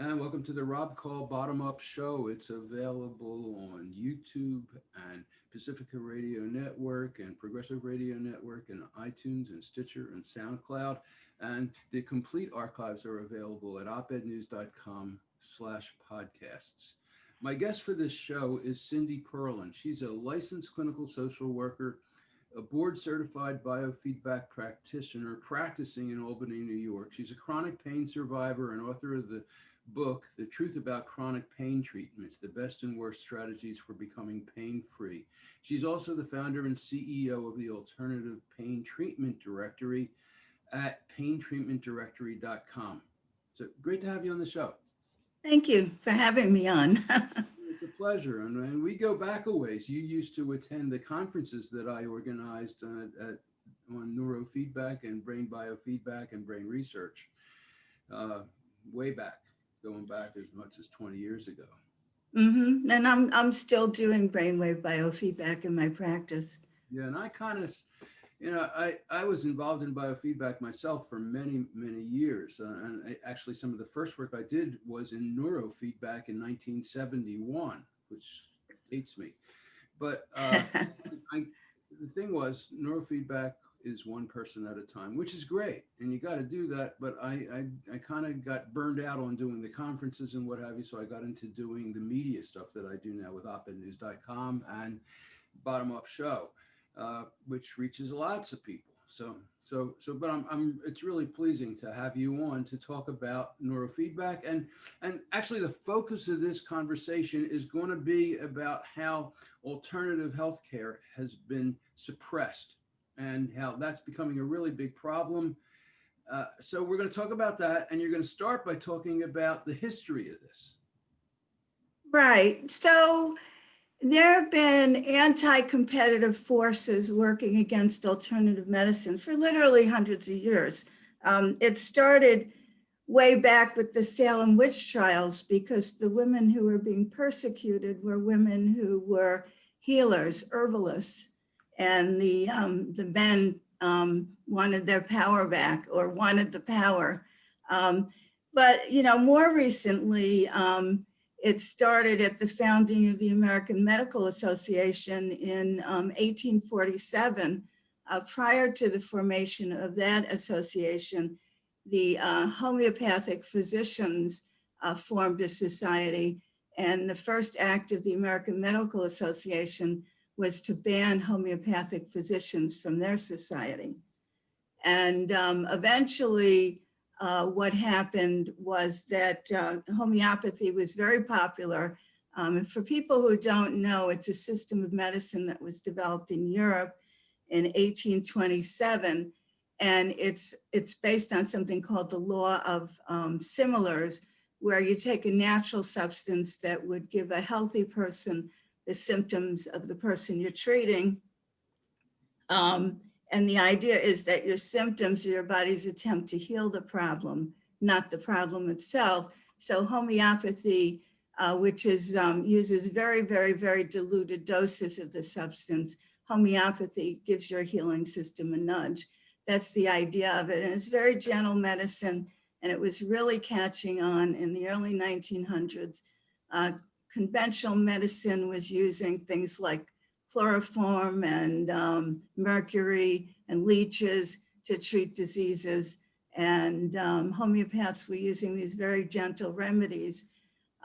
And welcome to the Rob Call Bottom Up Show. It's available on YouTube and Pacifica Radio Network and Progressive Radio Network and iTunes and Stitcher and SoundCloud. And the complete archives are available at opednews.com/podcasts. My guest for this show is Cindy Perlin. She's a licensed clinical social worker, a board certified biofeedback practitioner practicing in Albany, New York. She's a chronic pain survivor and author of the book, The Truth About Chronic Pain Treatments, the Best and Worst Strategies for Becoming Pain-Free. She's also the founder and CEO of the Alternative Pain Treatment Directory at paintreatmentdirectory.com. So great to have you on the show. Thank you for having me on. It's a pleasure. And we go back a ways. You used to attend the conferences that I organized on neurofeedback and brain biofeedback and brain research way back. Going back as much as 20 years ago. Mm-hmm. And I'm still doing brainwave biofeedback in my practice. Yeah, and I kind of, I was involved in biofeedback myself for many, many years. Actually, some of the first work I did was in neurofeedback in 1971, which dates me. But the thing was, neurofeedback is one person at a time, which is great. And you got to do that. But I kind of got burned out on doing the conferences and what have you. So I got into doing the media stuff that I do now with opednews.com and Bottom Up Show, which reaches lots of people. But it's really pleasing to have you on to talk about neurofeedback. And actually the focus of this conversation is going to be about how alternative healthcare has been suppressed and how that's becoming a really big problem. So we're going to talk about that, and you're going to start by talking about the history of this. Right. So there have been anti-competitive forces working against alternative medicine for literally hundreds of years. It started way back with the Salem witch trials because the women who were being persecuted were women who were healers, herbalists. And the men wanted their power back or wanted the power. But, more recently, it started at the founding of the American Medical Association in 1847. Prior to the formation of that association, the homeopathic physicians formed a society. And the first act of the American Medical Association was to ban homeopathic physicians from their society. And eventually what happened was that homeopathy was very popular. And for people who don't know, it's a system of medicine that was developed in Europe in 1827. And it's based on something called the law of similars, where you take a natural substance that would give a healthy person the symptoms of the person you're treating. And the idea is that your symptoms are your body's attempt to heal the problem, not the problem itself. So homeopathy, which is uses very, very, very diluted doses of the substance, homeopathy gives your healing system a nudge. That's the idea of it. And it's very gentle medicine. And it was really catching on in the early 1900s. Conventional medicine was using things like chloroform and mercury and leeches to treat diseases. And homeopaths were using these very gentle remedies.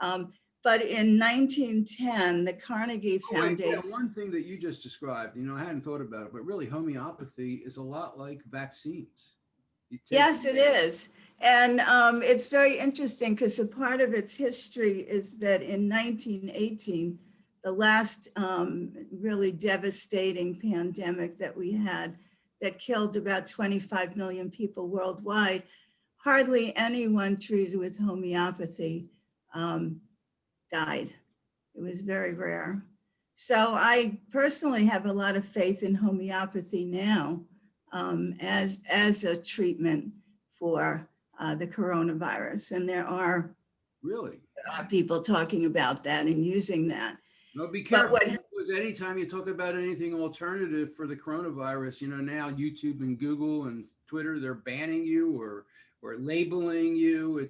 But in 1910, the Carnegie Foundation. One thing that you just described, I hadn't thought about it, but really homeopathy is a lot like vaccines. Yes, it is. And it's very interesting because a part of its history is that in 1918, the last really devastating pandemic that we had that killed about 25 million people worldwide, hardly anyone treated with homeopathy died. It was very rare. So I personally have a lot of faith in homeopathy now as a treatment for the coronavirus. And there are people talking about that and using that. No, be careful, because anytime you talk about anything alternative for the coronavirus, now YouTube and Google and Twitter, they're banning you or or labeling you.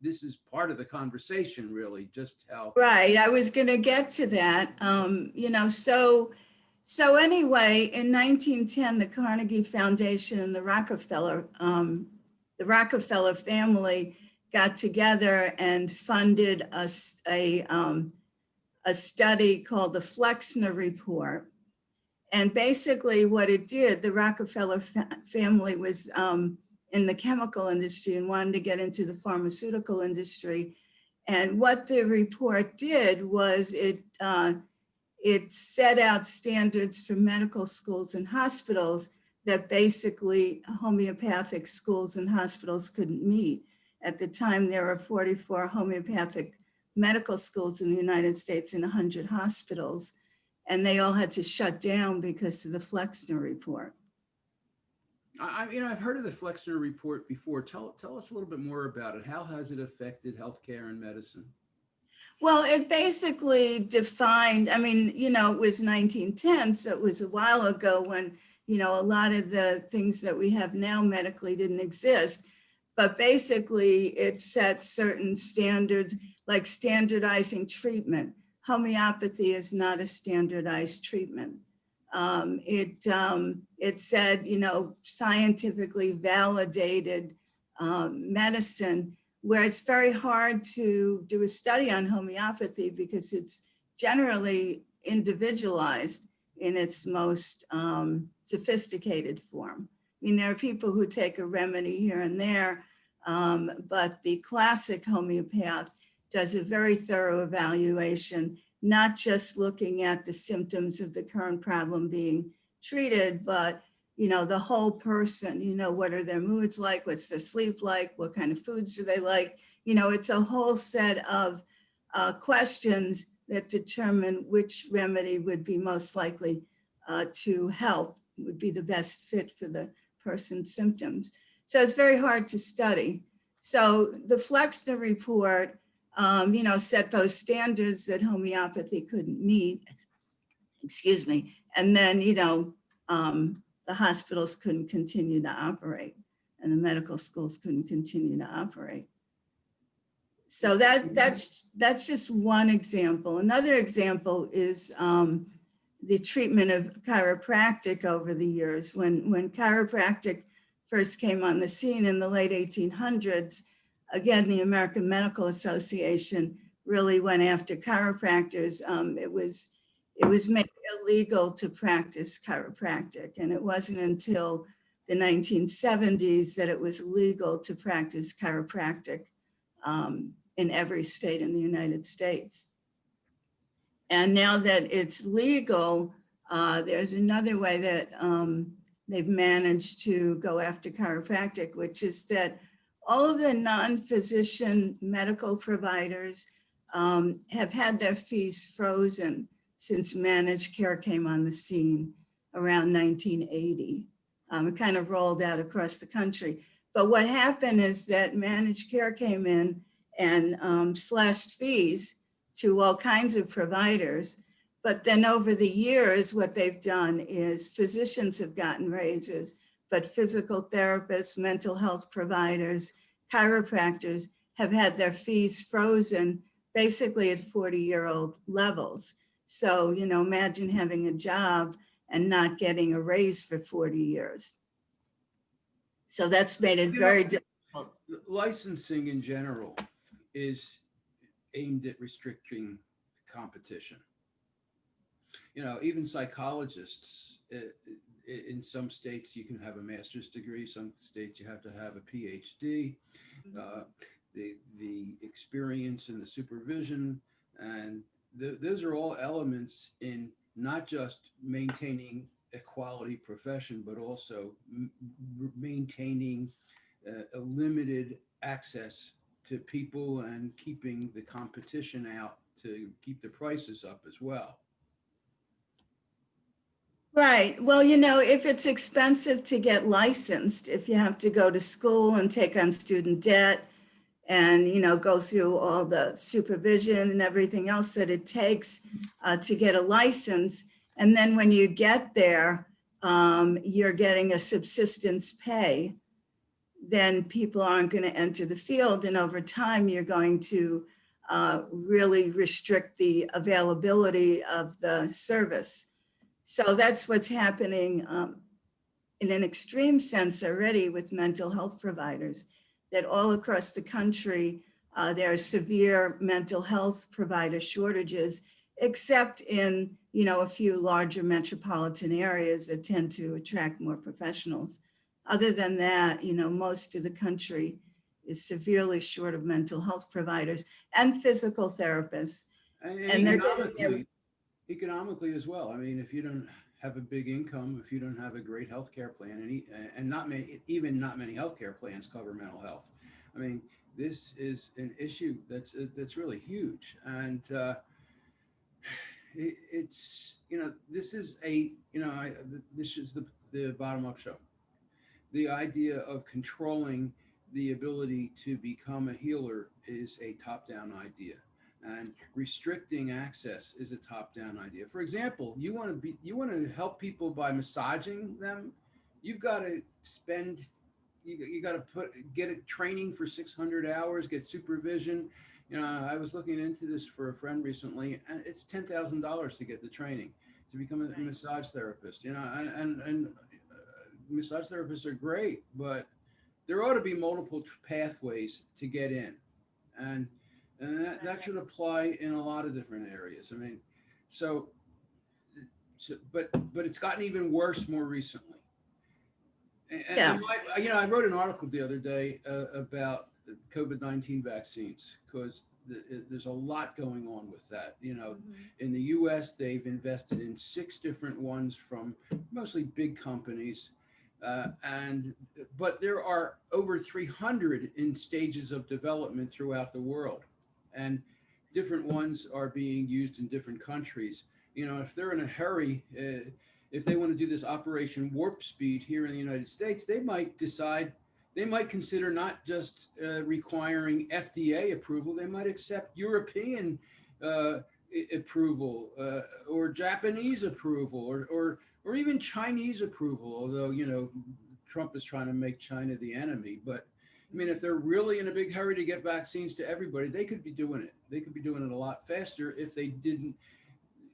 This is part of the conversation, really, just how. Right, I was going to get to that. So anyway, in 1910, the Carnegie Foundation and the Rockefeller family got together and funded a study called the Flexner Report. And basically what it did, the Rockefeller family was in the chemical industry and wanted to get into the pharmaceutical industry. And what the report did was it set out standards for medical schools and hospitals that basically homeopathic schools and hospitals couldn't meet. At the time, there were 44 homeopathic medical schools in the United States and 100 hospitals, and they all had to shut down because of the Flexner Report. I've heard of the Flexner Report before. Tell us a little bit more about it. How has it affected healthcare and medicine? Well, it basically defined, it was 1910, so it was a while ago when, a lot of the things that we have now medically didn't exist. But basically, it set certain standards, like standardizing treatment. Homeopathy is not a standardized treatment. It said, scientifically validated medicine, where it's very hard to do a study on homeopathy because it's generally individualized in its most sophisticated form. There are people who take a remedy here and there, but the classic homeopath does a very thorough evaluation, not just looking at the symptoms of the current problem being treated, but the whole person, what are their moods like, what's their sleep like, what kind of foods do they like? It's a whole set of questions that determine which remedy would be most likely to help, would be the best fit for the person's symptoms. So it's very hard to study. So the Flexner Report, set those standards that homeopathy couldn't meet, and then, the hospitals couldn't continue to operate and the medical schools couldn't continue to operate. So that's just one example. Another example is the treatment of chiropractic over the years. When chiropractic first came on the scene in the late 1800s, again, the American Medical Association really went after chiropractors. It was made illegal to practice chiropractic, and it wasn't until the 1970s that it was legal to practice chiropractic in every state in the United States. And now that it's legal, there's another way that they've managed to go after chiropractic, which is that all of the non-physician medical providers have had their fees frozen since managed care came on the scene around 1980. It kind of rolled out across the country. But what happened is that managed care came in and slashed fees to all kinds of providers. But then over the years, what they've done is physicians have gotten raises, but physical therapists, mental health providers, chiropractors have had their fees frozen basically at 40-year-old levels. So, imagine having a job and not getting a raise for 40 years. So that's made it very difficult. Licensing in general is aimed at restricting competition. Even psychologists, in some states you can have a master's degree, some states you have to have a PhD. The experience and the supervision, and those are all elements in not just maintaining a quality profession, but also maintaining a limited access to people and keeping the competition out to keep the prices up as well. Right. Well, if it's expensive to get licensed, if you have to go to school and take on student debt and, go through all the supervision and everything else that it takes to get a license. And then when you get there, you're getting a subsistence pay. then people aren't going to enter the field. And over time, you're going to really restrict the availability of the service. So that's what's happening in an extreme sense already with mental health providers, that all across the country, there are severe mental health provider shortages, except in, a few larger metropolitan areas that tend to attract more professionals. Other than that, most of the country is severely short of mental health providers and physical therapists. And they're getting their, economically as well. I mean, if you don't have a big income, if you don't have a great healthcare plan, and not many, even not many healthcare plans cover mental health. I mean, this is an issue that's really huge, and it's this is this is the bottom up show. The idea of controlling the ability to become a healer is a top down idea, and restricting access is a top down idea. For example, you want to help people by massaging them, you've got to spend you got to get a training for 600 hours, get supervision. I was looking into this for a friend recently, and it's $10,000 to get the training to become a massage therapist. And massage therapists are great, but there ought to be multiple pathways to get in, and that should apply in a lot of different areas. I mean, but it's gotten even worse more recently. And I wrote an article the other day about COVID-19 vaccines, because there's a lot going on with that. In the US, they've invested in 6 different ones from mostly big companies. But there are over 300 in stages of development throughout the world, and different ones are being used in different countries. If they're in a hurry, if they want to do this Operation Warp Speed here in the United States, they might consider not just requiring FDA approval, they might accept European approval, or Japanese approval, or even Chinese approval, although, Trump is trying to make China the enemy. But I mean, if they're really in a big hurry to get vaccines to everybody, they could be doing it. They could be doing it a lot faster if they didn't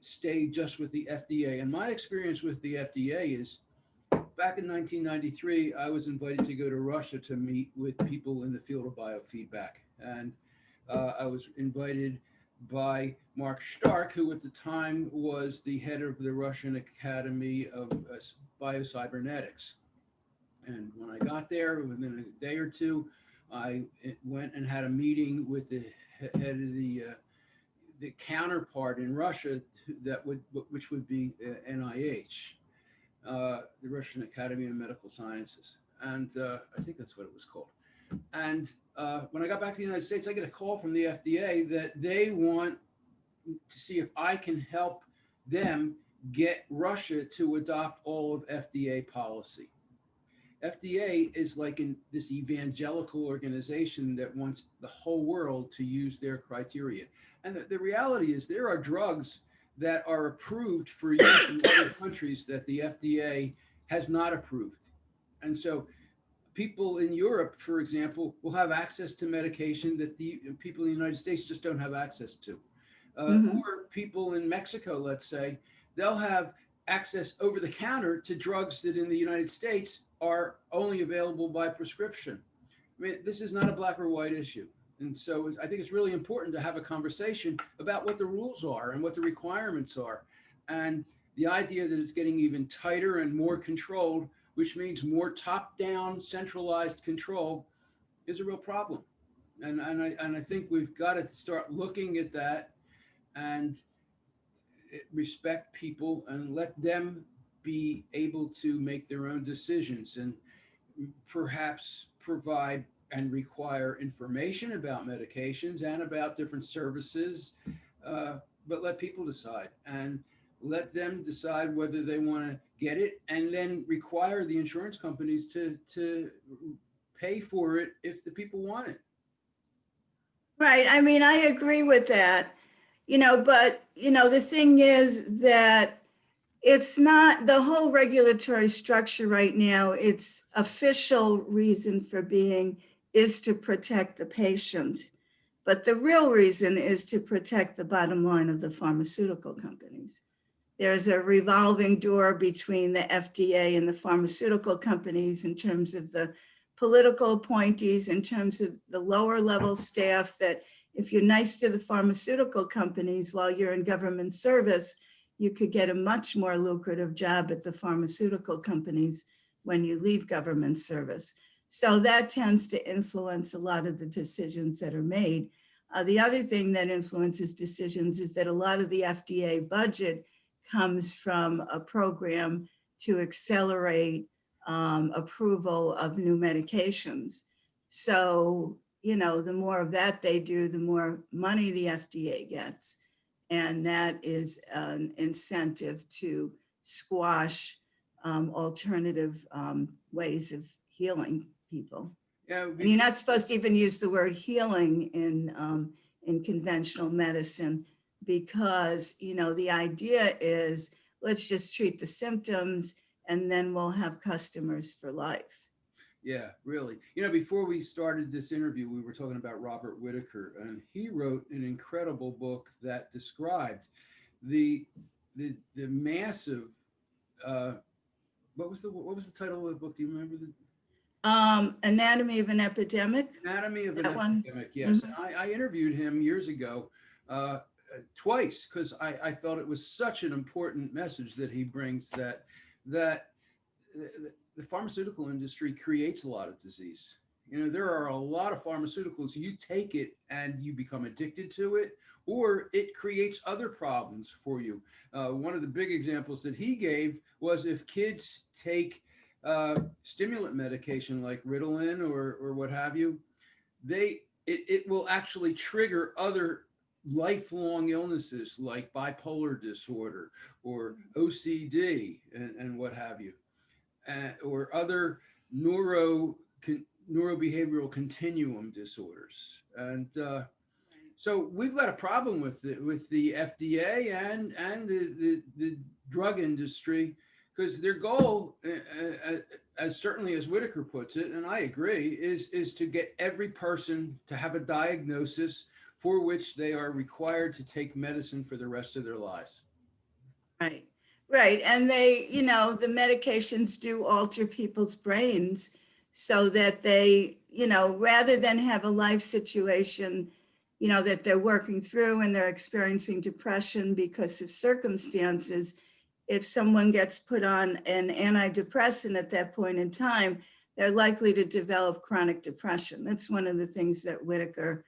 stay just with the FDA. And my experience with the FDA is, back in 1993, I was invited to go to Russia to meet with people in the field of biofeedback. And I was invited by Mark Stark, who at the time was the head of the Russian Academy of Biocybernetics. And when I got there, within a day or two, I went and had a meeting with the head of the counterpart in Russia, which would be NIH, the Russian Academy of Medical Sciences, and I think that's what it was called. And when I got back to the United States, I get a call from the FDA that they want to see if I can help them get Russia to adopt all of FDA policy. FDA is like this evangelical organization that wants the whole world to use their criteria. And the reality is, there are drugs that are approved for use in other countries that the FDA has not approved. And so people in Europe, for example, will have access to medication that the people in the United States just don't have access to. Or people in Mexico, let's say, they'll have access over the counter to drugs that in the United States are only available by prescription. I mean, this is not a black or white issue. And so I think it's really important to have a conversation about what the rules are and what the requirements are. And the idea that it's getting even tighter and more controlled, which means more top-down centralized control, is a real problem. And I think we've got to start looking at that and respect people and let them be able to make their own decisions, and perhaps provide and require information about medications and about different services, but let people decide, and let them decide whether they want to get it, and then require the insurance companies to pay for it if the people want it. Right. I mean, I agree with that, but, the thing is that It's not the whole regulatory structure right now. Its official reason for being is to protect the patient. But the real reason is to protect the bottom line of the pharmaceutical companies. There's a revolving door between the FDA and the pharmaceutical companies in terms of the political appointees, in terms of the lower level staff, that if you're nice to the pharmaceutical companies while you're in government service, you could get a much more lucrative job at the pharmaceutical companies when you leave government service. So that tends to influence a lot of the decisions that are made. The other thing that influences decisions is that a lot of the FDA budget comes from a program to accelerate approval of new medications. So, you know, the more of that they do, the more money the FDA gets. And that is an incentive to squash alternative ways of healing people. Yeah, And you're not supposed to even use the word healing in conventional medicine, because, you know, the idea is let's just treat the symptoms and then we'll have customers for life. yeah, really. You know, before we started this interview, we were talking about Robert Whitaker, and he wrote an incredible book that described the the massive. Uh, what was the title of the book? Do you remember the Anatomy of an Epidemic, Anatomy of an that one. Epidemic? Yes, Mhm. I interviewed him years ago, twice, because I felt it was such an important message that he brings, that the pharmaceutical industry creates a lot of disease. You know, there are a lot of pharmaceuticals. You take it and you become addicted to it, or it creates other problems for you. One of the big examples that he gave was if kids take stimulant medication like Ritalin or what have you, it will actually trigger other lifelong illnesses like bipolar disorder or OCD and what have you, or other neuro neurobehavioral continuum disorders. And so we've got a problem with the FDA and the drug industry, because their goal, as certainly as Whitaker puts it, and I agree, is to get every person to have a diagnosis for which they are required to take medicine for the rest of their lives. Right, right. And they, you know, the medications do alter people's brains so that they, you know, rather than have a life situation, you know, that they're working through and they're experiencing depression because of circumstances, if someone gets put on an antidepressant at that point in time, they're likely to develop chronic depression. That's one of the things that Whitaker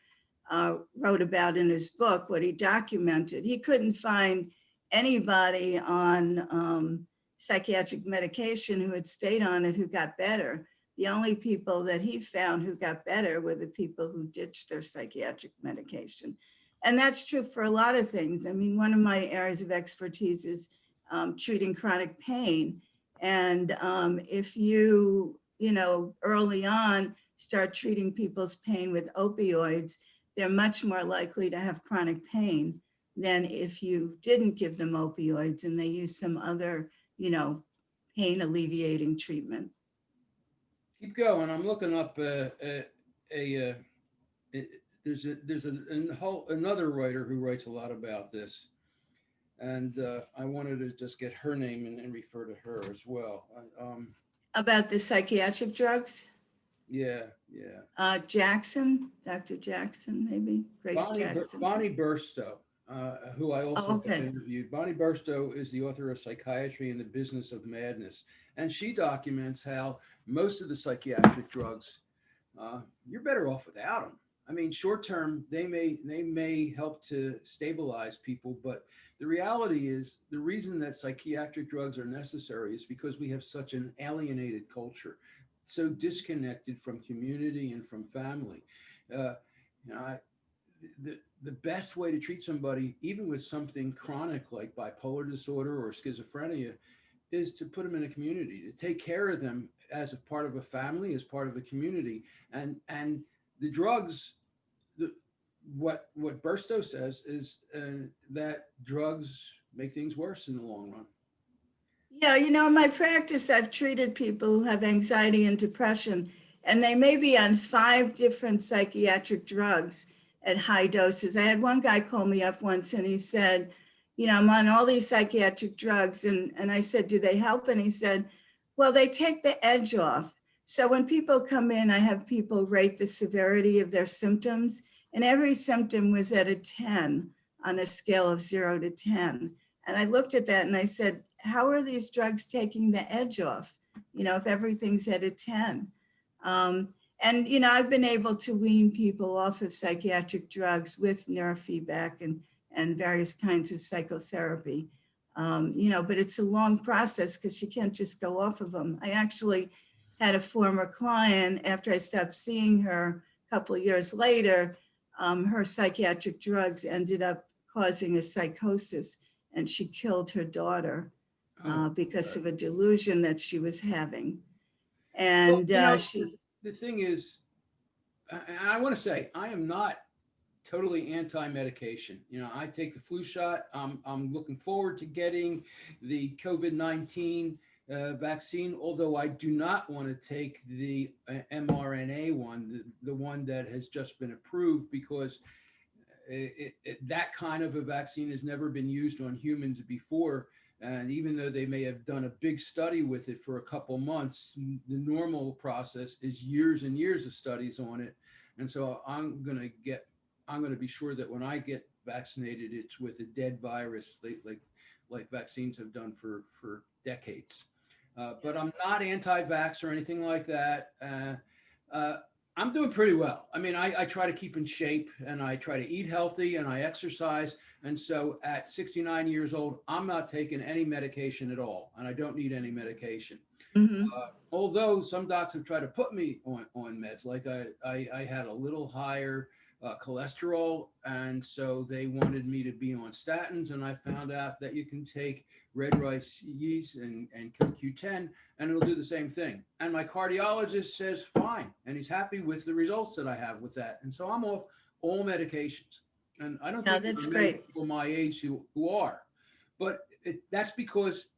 wrote about in his book, what he documented. He couldn't find anybody on psychiatric medication who had stayed on it who got better. The only people that he found who got better were the people who ditched their psychiatric medication. And that's true for a lot of things. I mean, one of my areas of expertise is treating chronic pain. And if you know, early on start treating people's pain with opioids, they're much more likely to have chronic pain than if you didn't give them opioids and they use some other, you know, pain alleviating treatment. Keep going. I'm looking up a there's a whole another writer who writes a lot about this, and I wanted to just get her name and refer to her as well. About the psychiatric drugs, Yeah, yeah. Jackson, Dr. Jackson, maybe Grace Jackson. Bonnie Burstow, who I Oh, also have okay. interviewed. Bonnie Burstow is the author of Psychiatry and the Business of Madness, and she documents how most of the psychiatric drugs, you're better off without them. I mean, short term, they may help to stabilize people, but the reality is the reason that psychiatric drugs are necessary is because we have such an alienated culture, so disconnected from community and from family. Uh, you know, the best way to treat somebody, even with something chronic like bipolar disorder or schizophrenia, is to put them in a community, to take care of them as a part of a family, as part of a community. And the drugs, the, what Burstow says is that drugs make things worse in the long run. Yeah, in my practice, I've treated people who have anxiety and depression, and they may be on 5 different psychiatric drugs at high doses. I had one guy call me up once and he said, I'm on all these psychiatric drugs. And I said, do they help? And he said, well, they take the edge off. So when people come in, I have people rate the severity of their symptoms, and every symptom was at a 10 on a scale of 0 to 10. And I looked at that and I said, how are these drugs taking the edge off? If everything's at a 10. And, I've been able to wean people off of psychiatric drugs with neurofeedback and various kinds of psychotherapy. But it's a long process because you can't just go off of them. I actually had a former client, after I stopped seeing her a couple of years later, her psychiatric drugs ended up causing a psychosis, and she killed her daughter because of a delusion that she was having. Well, And she, the thing is, and I want to say, I am not totally anti-medication. I take the flu shot. I'm looking forward to getting the COVID-19 vaccine, although I do not want to take the mRNA one, the one that has just been approved, because that kind of a vaccine has never been used on humans before. And even though they may have done a big study with it for a couple months, the normal process is years and years of studies on it. And so I'm going to be sure that when I get vaccinated, it's with a dead virus, like vaccines have done for decades. But I'm not anti-vax or anything like that. I'm doing pretty well. I mean, I try to keep in shape, and I try to eat healthy, and I exercise. And so at 69 years old, I'm not taking any medication at all, and I don't need any medication. mhm. Although some docs have tried to put me on meds, like I had a little higher cholesterol, and so they wanted me to be on statins, and I found out that you can take red rice yeast and CoQ10, and it'll do the same thing. And my cardiologist says fine, and he's happy with the results that I have with that. And so I'm off all medications, and I don't Yeah, think there that's are many great. people my age who are, but that's because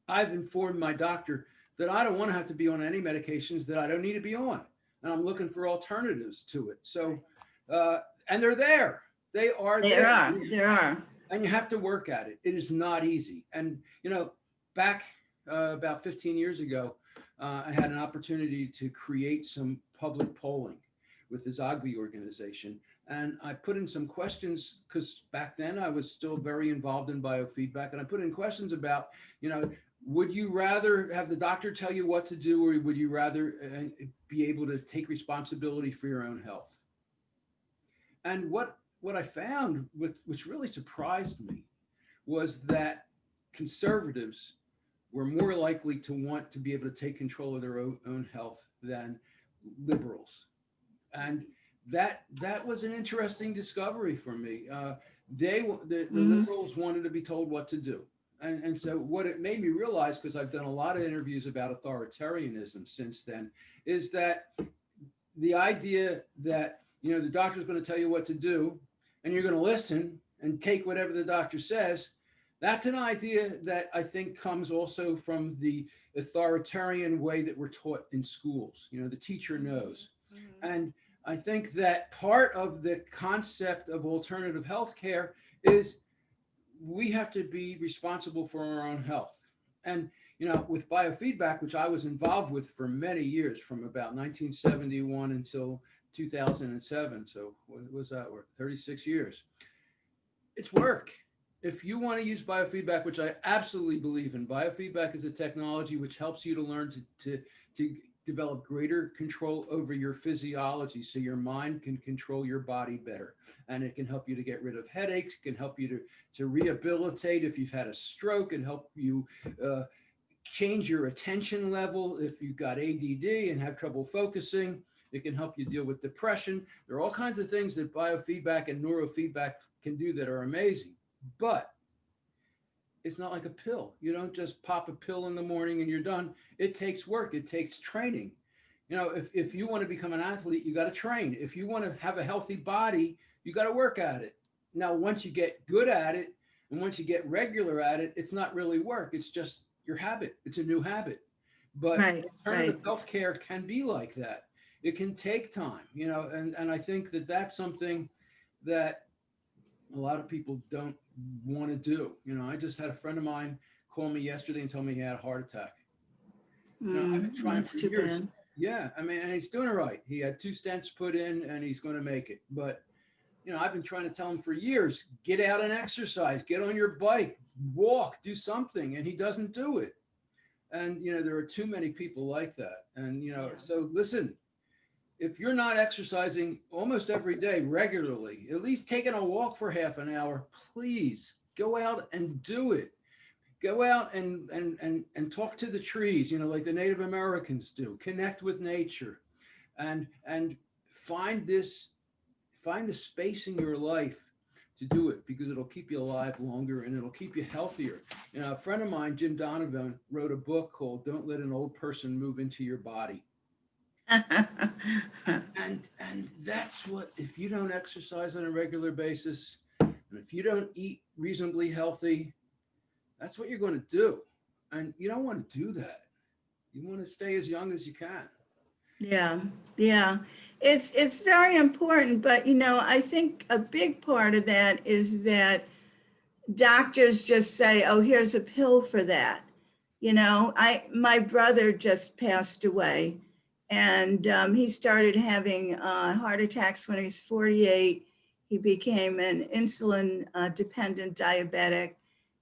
I've informed my doctor that I don't want to have to be on any medications that I don't need to be on, and I'm looking for alternatives to it. So, and they're there. They are There there, are, there are. and you have to work at it. It is not easy. And back about 15 years ago, I had an opportunity to create some public polling with the Zogby organization. And I put in some questions because back then I was still very involved in biofeedback. And I put in questions about, would you rather have the doctor tell you what to do, or would you rather be able to take responsibility for your own health? And what I found, which really surprised me, was that conservatives were more likely to want to be able to take control of their own health than liberals. And that was an interesting discovery for me. The Mhm. liberals wanted to be told what to do. And so what it made me realize, because I've done a lot of interviews about authoritarianism since then, is that the idea that the doctor's going to tell you what to do, and you're going to listen and take whatever the doctor says, that's an idea that I think comes also from the authoritarian way that we're taught in schools. The teacher knows. Mhm. And I think that part of the concept of alternative healthcare is we have to be responsible for our own health. And with biofeedback, which I was involved with for many years, from about 1971 until 2007, so what was that work? 36 years. It's work. If you want to use biofeedback, which I absolutely believe in, biofeedback is a technology which helps you to learn to develop greater control over your physiology, so your mind can control your body better. And it can help you to get rid of headaches, it can help you to rehabilitate if you've had a stroke, and help you change your attention level if you've got ADD and have trouble focusing. It can help you deal with depression. There are all kinds of things that biofeedback and neurofeedback can do that are amazing. But it's not like a pill. You don't just pop a pill in the morning and you're done. It takes work. It takes training. If you want to become an athlete, you got to train. If you want to have a healthy body, you got to work at it. Now, once you get good at it, and once you get regular at it, it's not really work. It's just your habit. It's a new habit. But Right, alternative right. healthcare can be like that. It can take time, and I think that that's something that a lot of people don't want to do. I just had a friend of mine call me yesterday and tell me he had a heart attack. I've been trying That's for too years. bad. Yeah, I mean, and he's doing it right. He had 2 stents put in, and he's going to make it. But I've been trying to tell him for years, get out and exercise, get on your bike, walk, do something, and he doesn't do it. And there are too many people like that. And Yeah. so listen, if you're not exercising almost every day regularly, at least taking a walk for half an hour, please go out and do it. Go out and talk to the trees, like the Native Americans do. Connect with nature, and find this find the space in your life to do it, because it'll keep you alive longer and it'll keep you healthier. A friend of mine, Jim Donovan, wrote a book called "Don't Let an Old Person Move into Your Body." And that's what, if you don't exercise on a regular basis, and if you don't eat reasonably healthy, that's what you're going to do. And you don't want to do that. You want to stay as young as you can. Yeah, yeah. It's very important, but I think a big part of that is that doctors just say, "Oh, here's a pill for that." My brother just passed away, and he started having heart attacks when he was 48. He became an insulin dependent diabetic,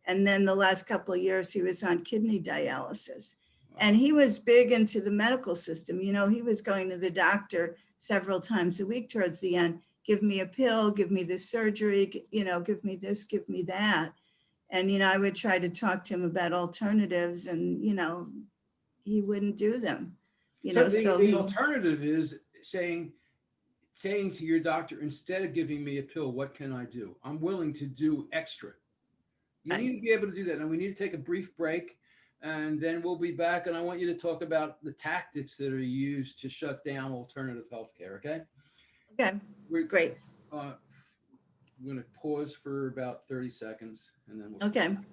and then the last couple of years he was on kidney dialysis. And Wow. he was big into the medical system. He was going to the doctor several times a week towards the end. Give me a pill, give me this surgery, give me this, give me that. And, I would try to talk to him about alternatives and, he wouldn't do them, So the, so the he, alternative is saying to your doctor, instead of giving me a pill, what can I do? I'm willing to do extra. You right. need to be able to do that. And we need to take a brief break, and then we'll be back. And I want you to talk about the tactics that are used to shut down alternative healthcare. Okay. Okay, We're, great. uh, we're going to pause for about 30 seconds, and then we'll come Okay. back.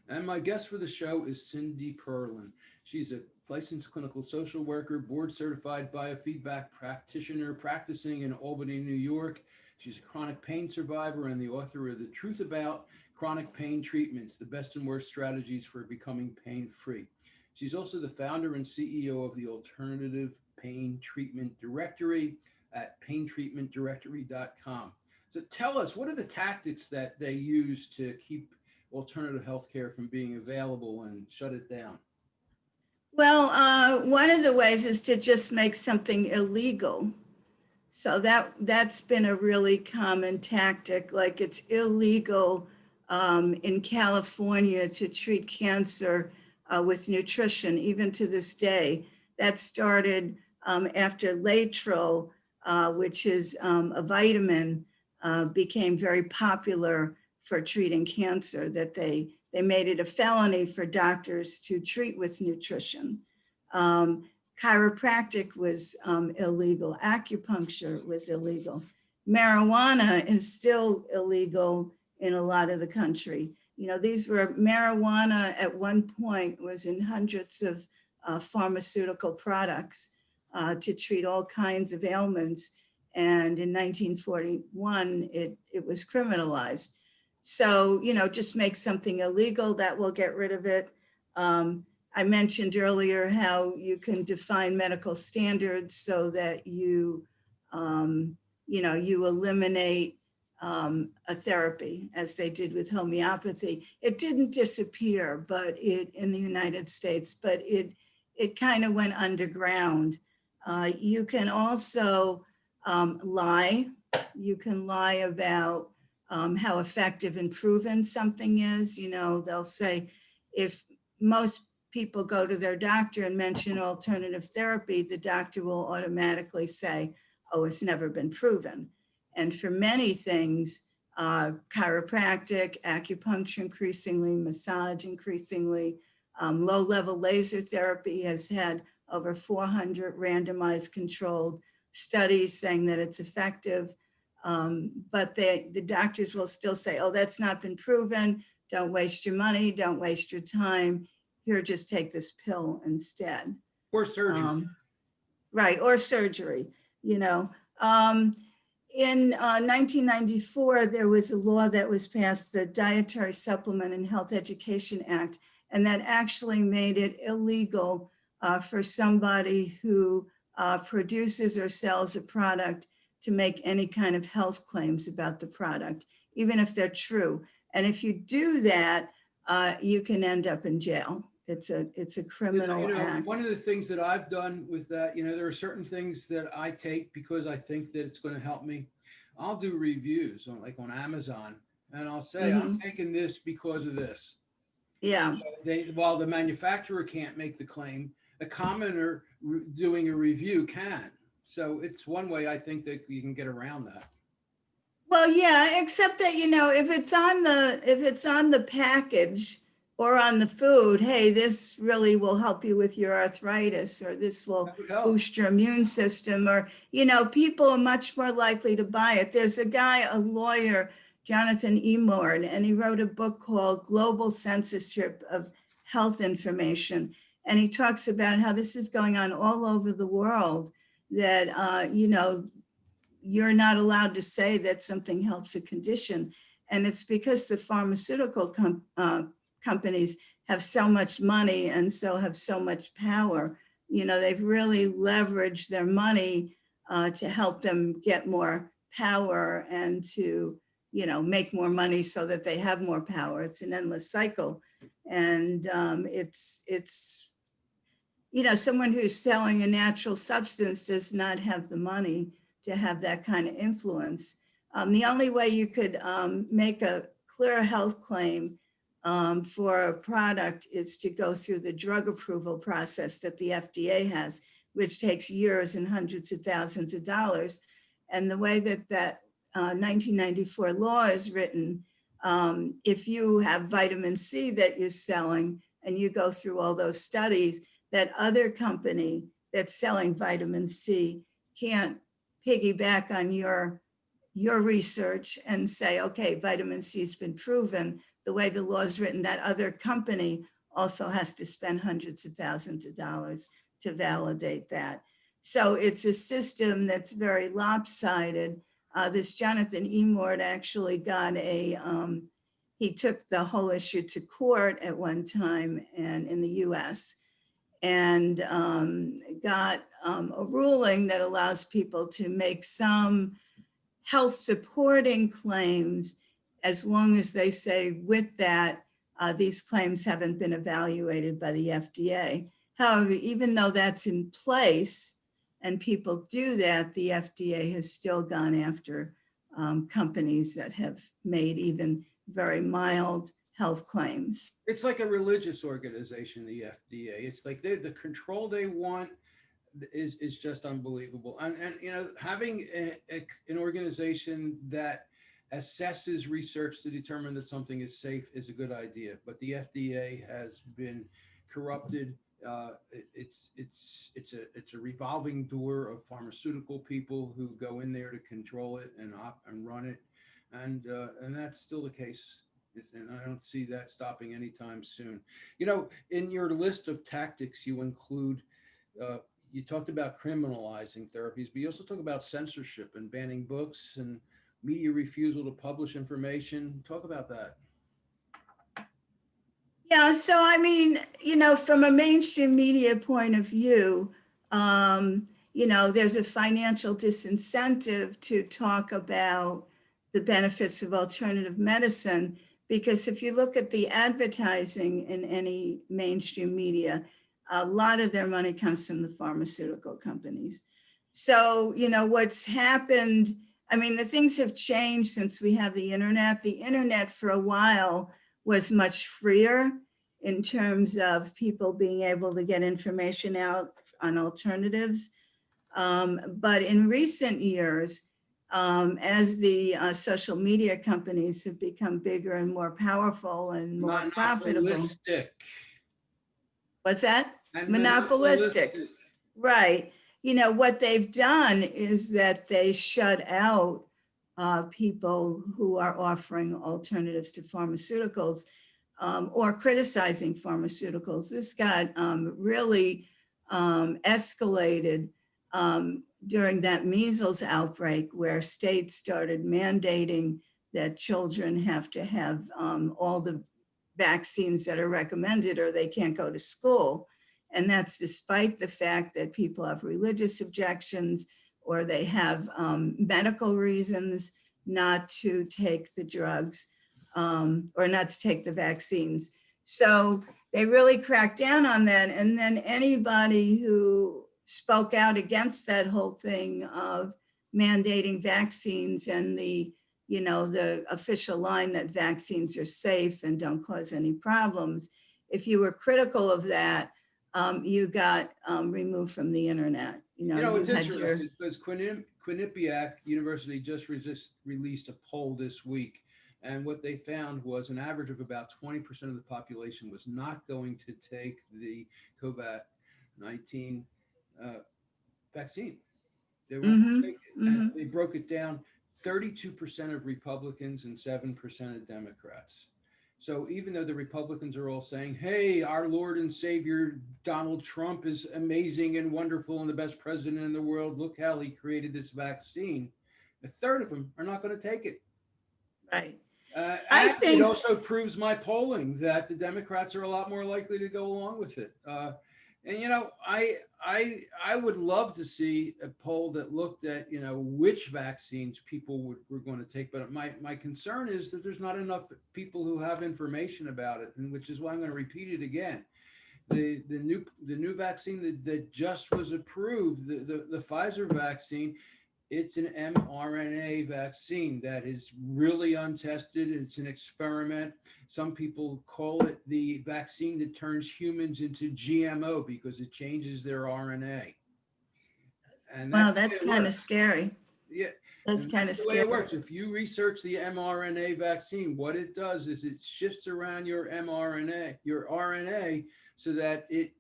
And my guest for the show is Cindy Perlin. She's a licensed clinical social worker, board certified biofeedback practitioner practicing in Albany, New York. She's a chronic pain survivor and the author of The Truth About Chronic Pain Treatments, the best and worst strategies for becoming pain free. She's also the founder and CEO of the Alternative Pain Treatment Directory at paintreatmentdirectory.com. So tell us, what are the tactics that they use to keep alternative healthcare from being available and shut it down? Well, one of the ways is to just make something illegal. So that's been a really common tactic. Like it's illegal in California to treat cancer with nutrition, even to this day. That started after Laetrile, which is a vitamin, became very popular for treating cancer. That they made it a felony for doctors to treat with nutrition. Um, Chiropractic was illegal. Acupuncture was illegal. Marijuana is still illegal in a lot of the country. These were marijuana at one point was in hundreds of pharmaceutical products to treat all kinds of ailments. And in 1941, it was criminalized. So, just make something illegal that will get rid of it. I mentioned earlier how you can define medical standards so that you eliminate a therapy, as they did with homeopathy. It didn't disappear, but in the United States, but it kind of went underground. You can also lie. You can lie about how effective and proven something is. They'll say if most people go to their doctor and mention alternative therapy, the doctor will automatically say, "Oh, it's never been proven." And for many things, chiropractic, acupuncture increasingly, massage increasingly, Low-level laser therapy has had over 400 randomized controlled studies saying that it's effective. But the doctors will still say, oh, that's not been proven. Don't waste your money. Don't waste your time. Here, just take this pill instead. Or surgery. Right, or surgery, you know. In 1994, there was a law that was passed, the Dietary Supplement and Health Education Act, and that actually made it illegal for somebody who produces or sells a product to make any kind of health claims about the product, even if they're true. And if you do that, you can end up in jail. It's a criminal act. One of the things that I've done with that, there are certain things that I take because I think that it's going to help me. I'll do reviews on Amazon, and I'll say, I'm taking this because of this. Yeah. While the manufacturer can't make the claim, a commoner doing a review can. So it's one way I think that you can get around that. Well, yeah, except that, if it's on the package or on the food, hey, this really will help you with your arthritis, or this will boost your immune system, or, people are much more likely to buy it. There's a guy, a lawyer, Jonathan Emord, and he wrote a book called Global Censorship of Health Information. And he talks about how this is going on all over the world, that, you're not allowed to say that something helps a condition. And it's because the pharmaceutical companies have so much money and so have so much power. They've really leveraged their money to help them get more power and to, make more money so that they have more power. It's an endless cycle. And it's someone who's selling a natural substance does not have the money to have that kind of influence. The only way you could make a clear health claim for a product is to go through the drug approval process that the FDA has, which takes years and hundreds of thousands of dollars. And the way that 1994 law is written, if you have vitamin C that you're selling and you go through all those studies, that other company that's selling vitamin C can't piggyback on your research and say, okay, vitamin C has been proven. The way the law is written, that other company also has to spend hundreds of thousands of dollars to validate that. So it's a system that's very lopsided. This Jonathan Emord actually got he took the whole issue to court at one time and in the US, and got a ruling that allows people to make some health supporting claims as long as they say with that, these claims haven't been evaluated by the FDA. However, even though that's in place and people do that, the FDA has still gone after companies that have made even very mild health claims. It's like a religious organization, the FDA. It's like the control they want is just unbelievable. And having an organization that assesses research to determine that something is safe is a good idea. But the FDA has been corrupted. It's a revolving door of pharmaceutical people who go in there to control it and run it, and that's still the case. And I don't see that stopping anytime soon. In your list of tactics, you include, you talked about criminalizing therapies, but you also talk about censorship and banning books and media refusal to publish information. Talk about that. Yeah, so I mean, from a mainstream media point of view, there's a financial disincentive to talk about the benefits of alternative medicine, because if you look at the advertising in any mainstream media, a lot of their money comes from the pharmaceutical companies. So, what's happened, I mean, the things have changed since we have the internet. The internet for a while was much freer in terms of people being able to get information out on alternatives. But in recent years, as the social media companies have become bigger and more powerful and more profitable. What's that? And Monopolistic. monopolistic. Right. You know, what they've done is that they shut out people who are offering alternatives to pharmaceuticals or criticizing pharmaceuticals. This got really escalated during that measles outbreak, where states started mandating that children have to have all the vaccines that are recommended or they can't go to school. And that's despite the fact that people have religious objections or they have medical reasons not to take the drugs or not to take the vaccines. So they really cracked down on that. And then anybody who spoke out against that whole thing of mandating vaccines and the official line that vaccines are safe and don't cause any problems, if you were critical of that, you got removed from the internet. It's You had your, interesting because Quinnipiac University just released a poll this week. And what they found was an average of about 20% of the population was not going to take the COVID-19 vaccine. They weren't going to take it. And they broke it down, 32% of Republicans and 7% of Democrats. So even though the Republicans are all saying, hey, our Lord and Savior, Donald Trump is amazing and wonderful and the best president in the world, look how he created this vaccine, a third of them are not going to take it. right. I think it also proves my polling that the Democrats are a lot more likely to go along with it. And I would love to see a poll that looked at which vaccines people were going to take, but my concern is that there's not enough people who have information about it, and which is why I'm going to repeat it again. The new vaccine that just was approved, the Pfizer vaccine, it's an mRNA vaccine that is really untested. It's an experiment. Some people call it the vaccine that turns humans into GMO because it changes their RNA. And wow, that's kind of scary. Yeah, that's kind of the scary. way it works. If you research the mRNA vaccine, what it does is it shifts around your mRNA, your RNA, so that it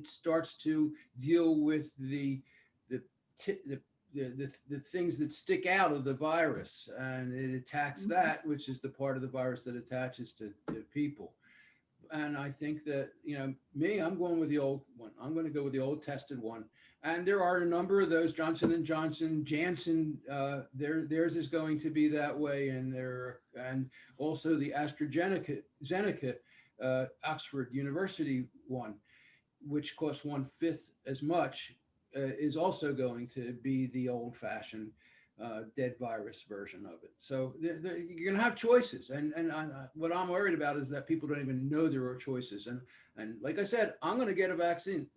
starts to deal with the things that stick out of the virus, and it attacks that, which is the part of the virus that attaches to people. And I think that, I'm going with the old one. I'm going to go with the old tested one. And there are a number of those, Johnson & Johnson, Janssen, theirs is going to be that way. And also the AstraZeneca, Oxford University one, which costs 1/5 as much, is also going to be the old-fashioned dead virus version of it. So you're going to have choices, and what I'm worried about is that people don't even know there are choices. And like I said, I'm going to get a vaccine,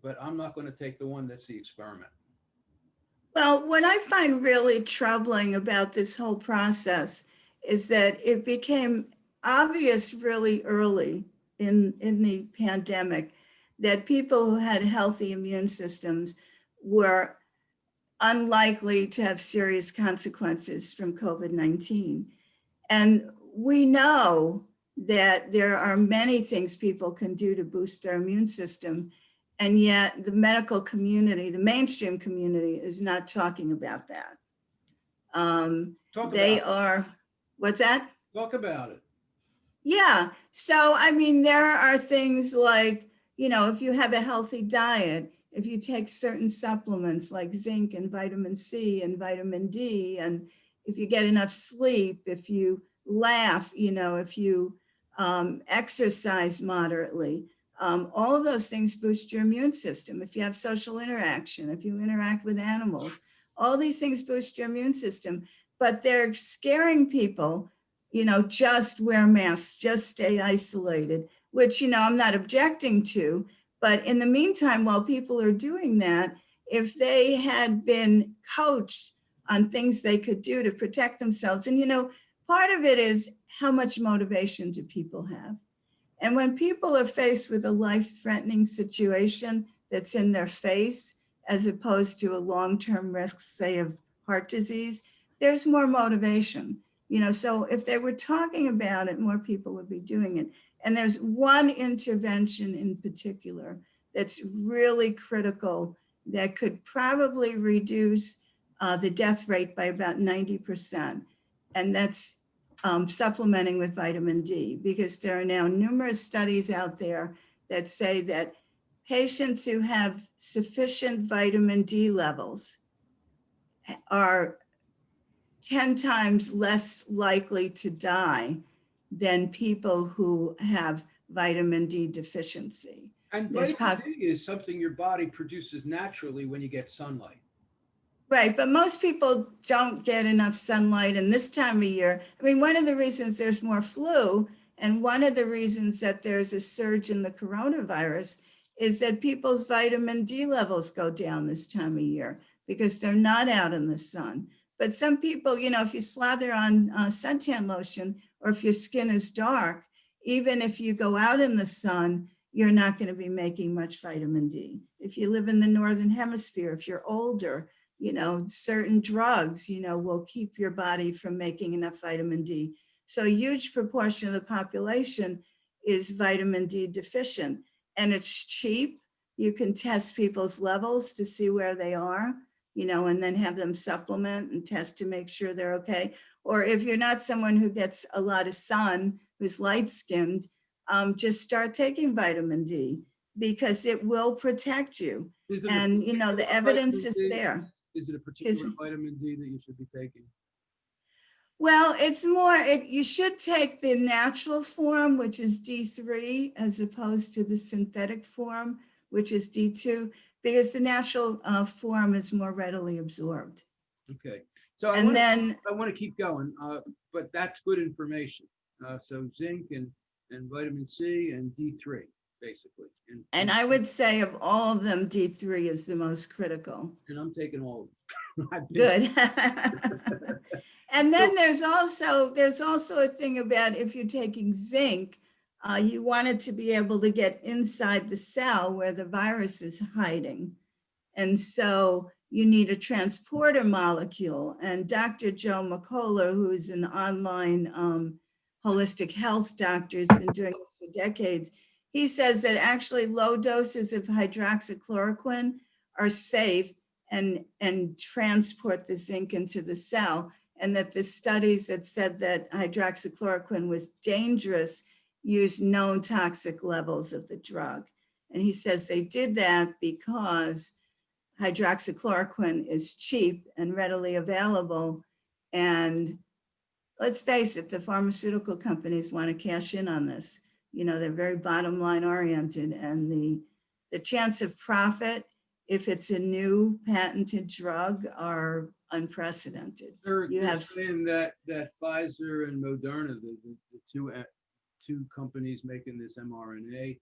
but I'm not going to take the one that's the experiment. Well, what I find really troubling about this whole process is that it became obvious really early in the pandemic that people who had healthy immune systems were unlikely to have serious consequences from COVID-19. And we know that there are many things people can do to boost their immune system. And yet the medical community, the mainstream community, is not talking about that. What's that? Talk about it. Yeah. So, I mean, there are things like, if you have a healthy diet, if you take certain supplements like zinc and vitamin C and vitamin D, and if you get enough sleep, if you laugh, if you exercise moderately, all of those things boost your immune system. If you have social interaction, if you interact with animals, all these things boost your immune system. But they're scaring people, just wear masks, just stay isolated, which, I'm not objecting to. But in the meantime, while people are doing that, if they had been coached on things they could do to protect themselves, and, part of it is how much motivation do people have? And when people are faced with a life-threatening situation that's in their face, as opposed to a long-term risk, say, of heart disease, there's more motivation. So if they were talking about it, more people would be doing it. And there's one intervention in particular that's really critical that could probably reduce the death rate by about 90%. And that's supplementing with vitamin D, because there are now numerous studies out there that say that patients who have sufficient vitamin D levels are 10 times less likely to die than people who have vitamin D deficiency. And vitamin D is something your body produces naturally when you get sunlight. Right, but most people don't get enough sunlight in this time of year. I mean, one of the reasons there's more flu, and one of the reasons that there's a surge in the coronavirus, is that people's vitamin D levels go down this time of year because they're not out in the sun. But some people, if you slather on suntan lotion, or if your skin is dark, even if you go out in the sun, you're not going to be making much vitamin D. If you live in the Northern Hemisphere, if you're older, certain drugs, will keep your body from making enough vitamin D. So a huge proportion of the population is vitamin D deficient, and it's cheap. You can test people's levels to see where they are, and then have them supplement and test to make sure they're okay. Or if you're not someone who gets a lot of sun, who's light-skinned, just start taking vitamin D, because it will protect you. And, the evidence is there. Is it a particular vitamin D that you should be taking? Well, it's more, you should take the natural form, which is D3, as opposed to the synthetic form, which is D2, because the natural form is more readily absorbed. Okay. So I want to keep going, but that's good information. So zinc and vitamin C and D3, basically. And I would say of all of them, D3 is the most critical. And I'm taking all of them. Good. And then there's also a thing about, if you're taking zinc, you want it to be able to get inside the cell where the virus is hiding. And so you need a transporter molecule. And Dr. Joe McCullough, who is an online holistic health doctor, has been doing this for decades. He says that actually low doses of hydroxychloroquine are safe and transport the zinc into the cell. And that the studies that said that hydroxychloroquine was dangerous used known toxic levels of the drug. And he says they did that because hydroxychloroquine is cheap and readily available. And let's face it, the pharmaceutical companies want to cash in on this. They're very bottom line oriented, and the chance of profit, if it's a new patented drug, are unprecedented. They're saying that Pfizer and Moderna, the two companies making this mRNA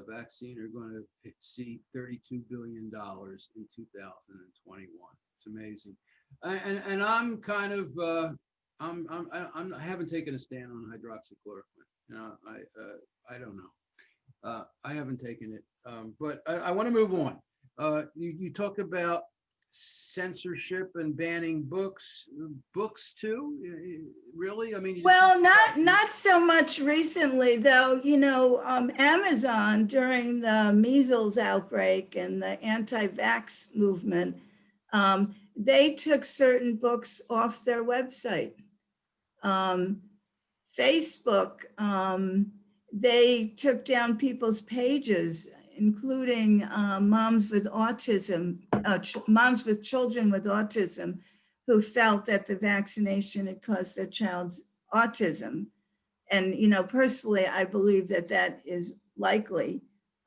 vaccine, are going to exceed $32 billion in 2021. It's amazing. And I'm kind of I haven't taken a stand on hydroxychloroquine. I don't know. I haven't taken it, but I want to move on. You talk about censorship and banning books too, really? I mean, well, not so much recently, though. Amazon, during the measles outbreak and the anti-vax movement, they took certain books off their website. Facebook, they took down people's pages, including moms with autism, moms with children with autism, who felt that the vaccination had caused their child's autism. And, personally, I believe that that is likely.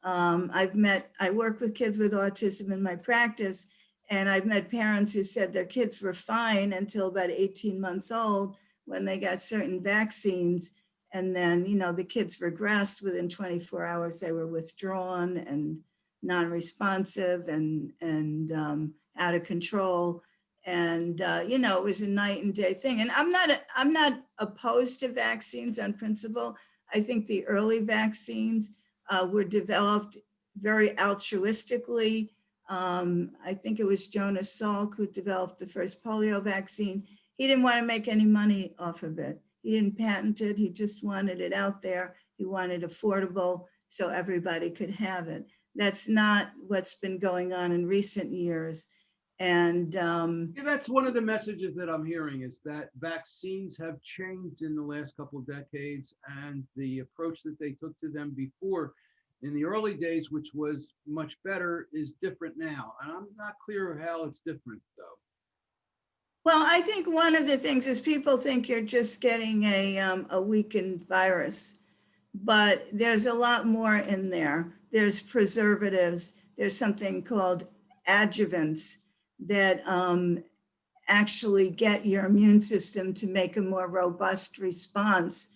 I work with kids with autism in my practice, and I've met parents who said their kids were fine until about 18 months old when they got certain vaccines. And then, the kids regressed within 24 hours. They were withdrawn and non-responsive and out of control. And, it was a night and day thing. And I'm not opposed to vaccines on principle. I think the early vaccines were developed very altruistically. I think it was Jonas Salk who developed the first polio vaccine. he didn't want to make any money off of it. He didn't patent it. He just wanted it out there. He wanted affordable so everybody could have it. That's not what's been going on in recent years. And Yeah, that's one of the messages that I'm hearing, is that vaccines have changed in the last couple of decades, and the approach that they took to them before in the early days, which was much better, is different now. And I'm not clear how it's different, though. well, I think one of the things is people think you're just getting a weakened virus, but there's a lot more in there. There's preservatives. There's something called adjuvants that actually get your immune system to make a more robust response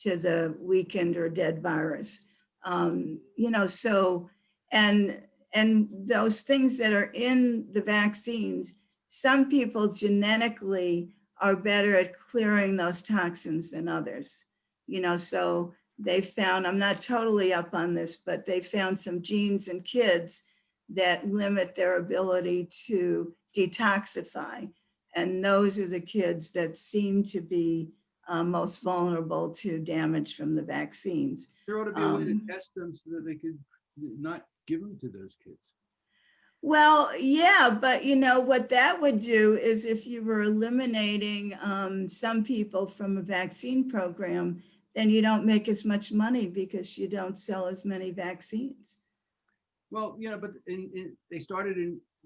to the weakened or dead virus. So, and those things that are in the vaccines, some people genetically are better at clearing those toxins than others. So they found, I'm not totally up on this, but they found some genes in kids that limit their ability to detoxify. And those are the kids that seem to be most vulnerable to damage from the vaccines. There ought to be a way to test them so that they could not give them to those kids. Well, yeah, but what that would do is if you were eliminating some people from a vaccine program, then you don't make as much money because you don't sell as many vaccines. Well, but they started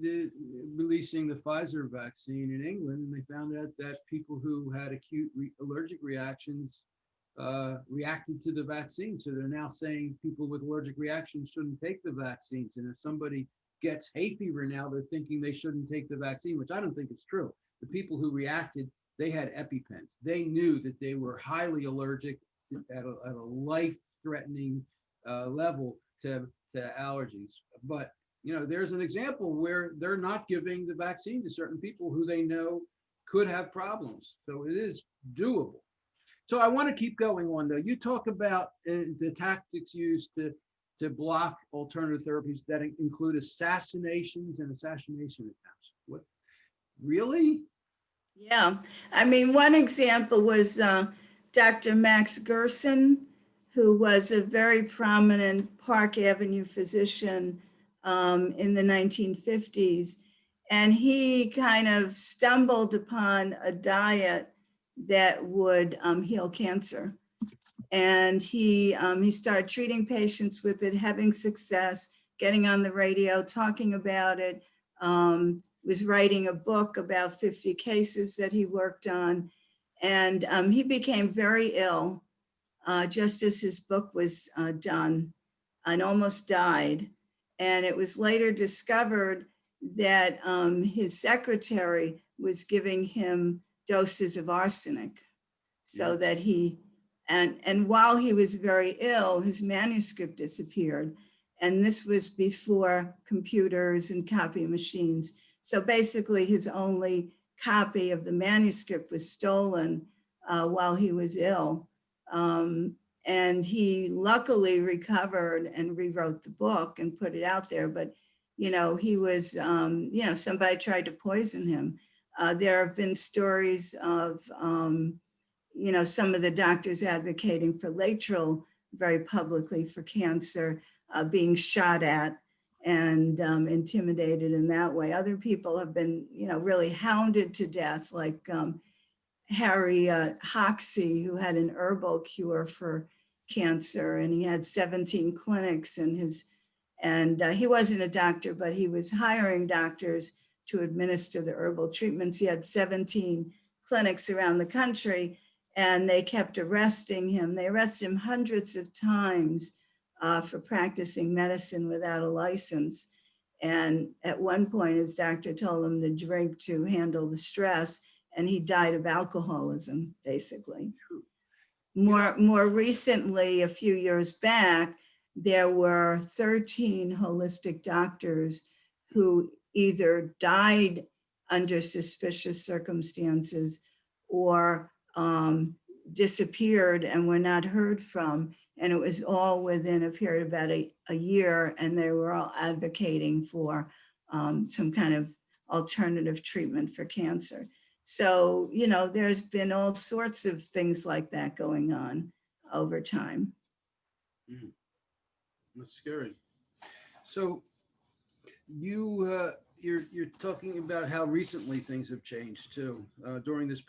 releasing the Pfizer vaccine in England, and they found out that people who had acute allergic reactions reacted to the vaccine. So they're now saying people with allergic reactions shouldn't take the vaccines. And if somebody gets hay fever now, they're thinking they shouldn't take the vaccine, which I don't think is true. The people who reacted, they had EpiPens. They knew that they were highly allergic at a life-threatening level to allergies. But there's an example where they're not giving the vaccine to certain people who they know could have problems. So it is doable. So I want to keep going on, though. You talk about the tactics used to block alternative therapies that include assassinations and assassination attempts. What? Really? Yeah. I mean, one example was Dr. Max Gerson, who was a very prominent Park Avenue physician in the 1950s. And he kind of stumbled upon a diet that would heal cancer. And he started treating patients with it, having success, getting on the radio, talking about it, was writing a book about 50 cases that he worked on. And he became very ill just as his book was done, and almost died. And it was later discovered that his secretary was giving him doses of arsenic so that and while he was very ill, his manuscript disappeared. And this was before computers and copy machines. So basically his only copy of the manuscript was stolen while he was ill. And he luckily recovered and rewrote the book and put it out there. But, he was, somebody tried to poison him. There have been stories of, some of the doctors advocating for Laetrile very publicly for cancer, being shot at and intimidated in that way. Other people have been, really hounded to death, like Harry Hoxsey, who had an herbal cure for cancer, and he had 17 clinics in his, and he wasn't a doctor, but he was hiring doctors to administer the herbal treatments. He had 17 clinics around the country, and they kept arresting him. They arrested him hundreds of times for practicing medicine without a license. And at one point, his doctor told him to drink to handle the stress, and he died of alcoholism, basically. More recently, a few years back, there were 13 holistic doctors who either died under suspicious circumstances or disappeared and were not heard from. And it was all within a period of about a year, and they were all advocating for some kind of alternative treatment for cancer. So, there's been all sorts of things like that going on over time. That's scary. So you're talking about how recently things have changed too during this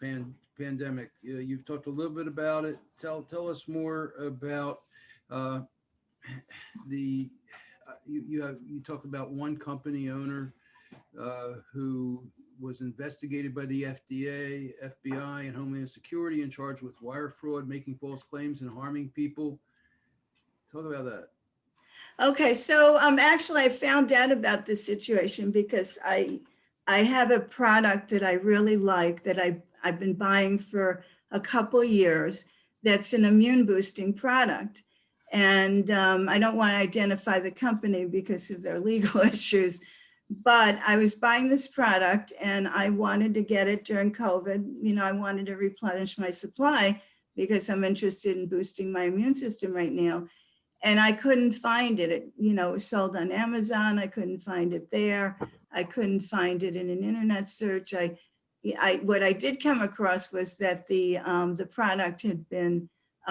pandemic. You've talked a little bit about it. Tell us more about uh, the you talk about one company owner who was investigated by the FDA, FBI, and Homeland Security and charged with wire fraud, making false claims, and harming people. Talk about that. Okay, so actually I found out about this situation because I have a product that I really like that I've been buying for a couple years that's an immune boosting product. And I don't want to identify the company because of their legal issues, but I was buying this product and I wanted to get it during COVID. I wanted to replenish my supply because I'm interested in boosting my immune system right now. And I couldn't find it. It was sold on Amazon. I couldn't find it there. I couldn't find it in an internet search. What I did come across was that the product had been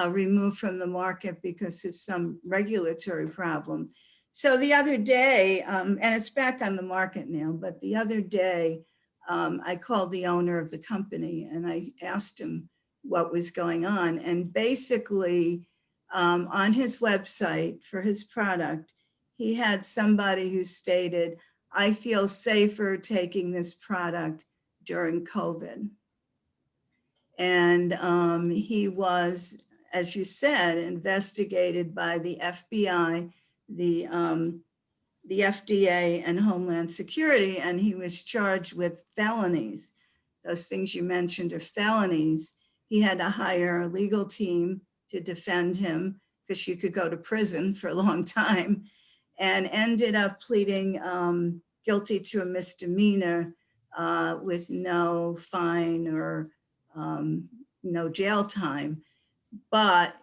removed from the market because of some regulatory problem. So the other day, and it's back on the market now, but the other day, I called the owner of the company and I asked him what was going on. And basically, on his website for his product, he had somebody who stated, "I feel safer taking this product during COVID." And he was, as you said, investigated by the FBI, the FDA, and Homeland Security, and he was charged with felonies. Those things you mentioned are felonies. He had to hire a legal team to defend him because you could go to prison for a long time, and ended up pleading guilty to a misdemeanor with no fine or no jail time, but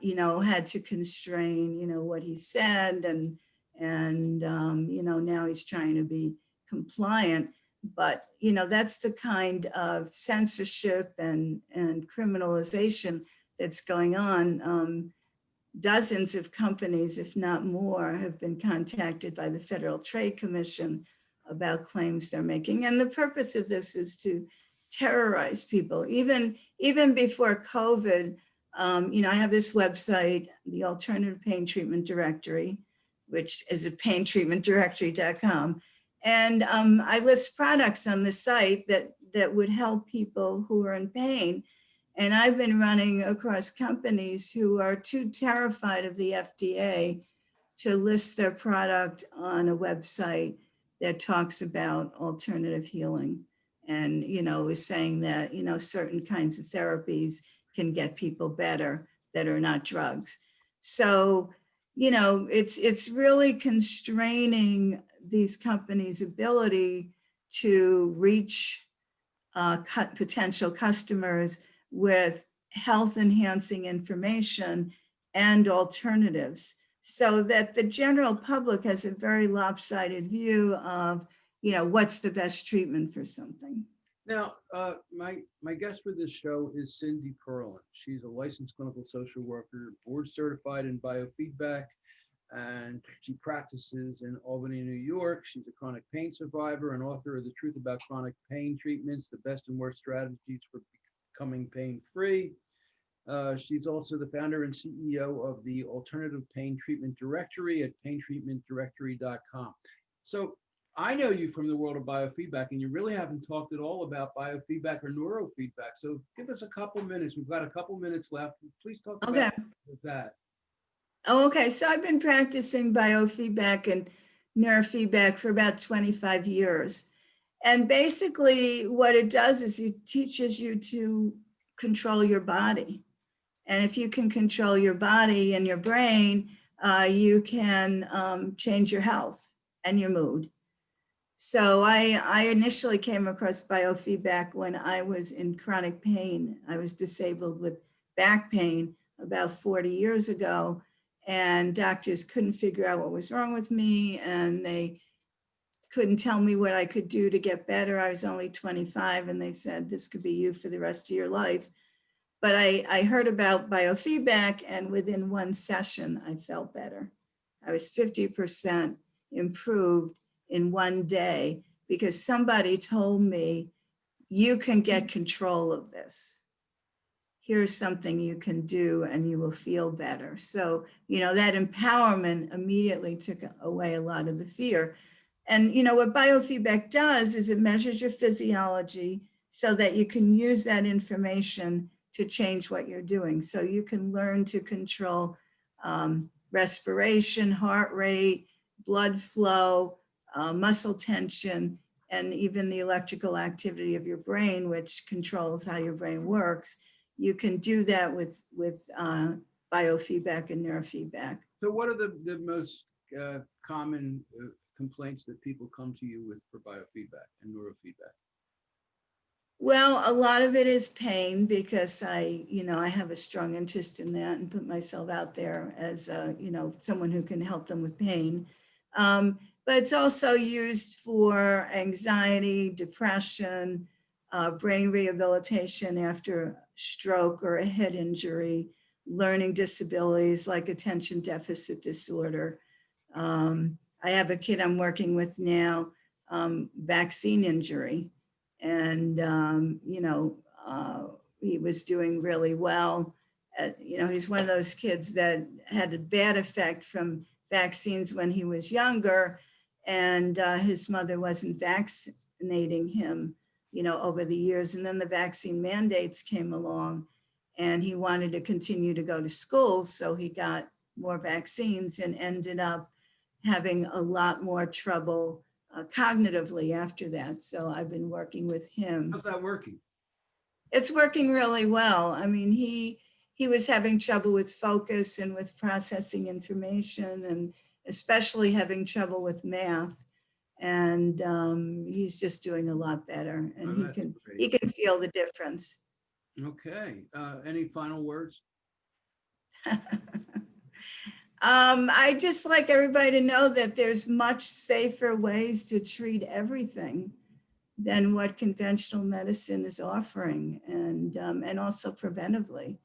had to constrain what he said, and now he's trying to be compliant. But that's the kind of censorship and criminalization that's going on. Dozens of companies, if not more, have been contacted by the Federal Trade Commission about claims they're making. And the purpose of this is to terrorize people. Even before COVID, I have this website, the Alternative Pain Treatment Directory, which is at paintreatmentdirectory.com. And I list products on the site that would help people who are in pain. And I've been running across companies who are too terrified of the FDA to list their product on a website that talks about alternative healing and, is saying that, certain kinds of therapies can get people better that are not drugs. So, it's really constraining these companies' ability to reach potential customers with health enhancing information and alternatives, so that the general public has a very lopsided view of, what's the best treatment for something. Now, my guest for this show is Cindy Perlin. She's a licensed clinical social worker, board certified in biofeedback, and she practices in Albany, New York. She's a chronic pain survivor and author of The Truth About Chronic Pain Treatments, the Best and Worst Strategies for Becoming Pain-Free. She's also the founder and CEO of the Alternative Pain Treatment Directory at paintreatmentdirectory.com. So I know you from the world of biofeedback, and you really haven't talked at all about biofeedback or neurofeedback. So give us a couple minutes. We've got a couple minutes left. Please talk about that. Oh, okay. So I've been practicing biofeedback and neurofeedback for about 25 years. And basically what it does is it teaches you to control your body. And if you can control your body and your brain, you can change your health and your mood. So I initially came across biofeedback when I was in chronic pain. I was disabled with back pain about 40 years ago, and doctors couldn't figure out what was wrong with me. And they couldn't tell me what I could do to get better. I was only 25 and they said, this could be you for the rest of your life. But I heard about biofeedback, and within one session, I felt better. I was 50% improved in one day because somebody told me, you can get control of this. Here's something you can do and you will feel better. So, that empowerment immediately took away a lot of the fear. And, what biofeedback does is it measures your physiology so that you can use that information to change what you're doing. So you can learn to control respiration, heart rate, blood flow, muscle tension, and even the electrical activity of your brain, which controls how your brain works. You can do that with biofeedback and neurofeedback. So what are the most common complaints that people come to you with for biofeedback and neurofeedback? Well, a lot of it is pain because I have a strong interest in that and put myself out there as, someone who can help them with pain. But it's also used for anxiety, depression, brain rehabilitation after stroke or a head injury, learning disabilities like attention deficit disorder. I have a kid I'm working with now, vaccine injury. And, he was doing really well. He's one of those kids that had a bad effect from vaccines when he was younger, and his mother wasn't vaccinating him, over the years. And then the vaccine mandates came along, and he wanted to continue to go to school. So he got more vaccines and ended up having a lot more trouble cognitively after that. So I've been working with him. How's that working? It's working really well. I mean, he was having trouble with focus and with processing information, and especially having trouble with math. And he's just doing a lot better, and he can feel the difference. Okay. Any final words? I just like everybody to know that there's much safer ways to treat everything than what conventional medicine is offering, and also preventively.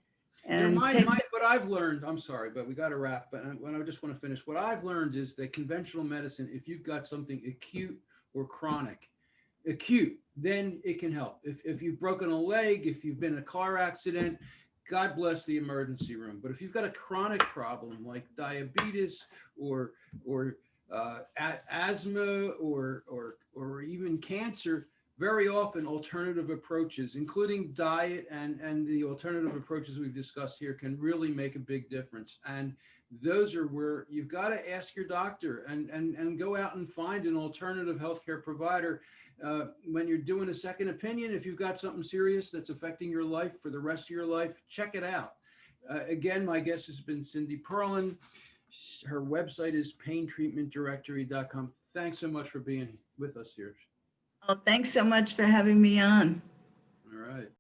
And what I've learned, I'm sorry, but we got to wrap, but I just want to finish. What I've learned is that conventional medicine, if you've got something acute or chronic, acute, then it can help. If you've broken a leg, if you've been in a car accident, God bless the emergency room. But if you've got a chronic problem like diabetes or asthma or even cancer, very often alternative approaches, including diet and the alternative approaches we've discussed here, can really make a big difference. And those are where you've got to ask your doctor and go out and find an alternative healthcare provider. When you're doing a second opinion, if you've got something serious that's affecting your life for the rest of your life, check it out. Again, my guest has been Cindy Perlin. Her website is paintreatmentdirectory.com. Thanks so much for being with us here. Oh, thanks so much for having me on. All right.